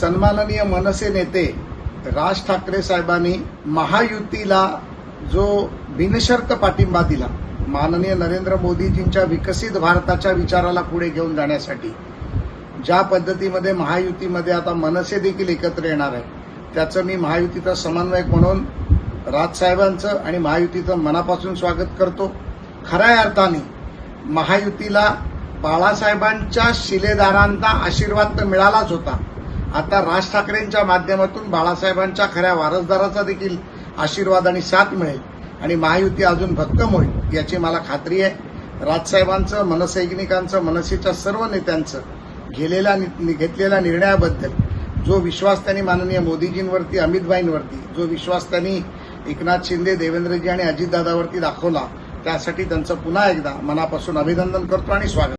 सन्माननीय मनसे नेते राज ठाकरे साहेबांनी महायुतीला जो बिनशर्त पाठिंबा दिला, माननीय नरेंद्र मोदीजींच्या विकसित भारताच्या विचाराला पुढे घेऊन जाण्यासाठी ज्या पद्धतीमध्ये महायुतीमध्ये आता मनसे देखील एकत्र येणार आहे, त्याचं मी महायुतीचा समन्वयक म्हणून राजसाहेबांचं आणि महायुतीचं मनापासून स्वागत करतो. खऱ्या अर्थाने महायुतीला बाळासाहेबांच्या शिलेदारांचा आशीर्वाद तर मिळालाच होता, आता राज ठाकरेंच्या माध्यमातून बाळासाहेबांच्या खऱ्या वारसदाराचा देखील आशीर्वाद आणि साथ मिळेल आणि महायुती अजून भक्कम होईल याची मला खात्री आहे. राजसाहेबांचं, मनसैनिकांचं, मनसेच्या सर्व नेत्यांचं घेतलेल्या निर्णयाबद्दल जो विश्वास त्यांनी माननीय मोदीजींवरती, अमितभाईंवरती, जो विश्वास त्यांनी एकनाथ शिंदे, देवेंद्रजी आणि अजितदादावरती दाखवला, त्यासाठी त्यांचं पुन्हा एकदा मनापासून अभिनंदन करतो आणि स्वागत.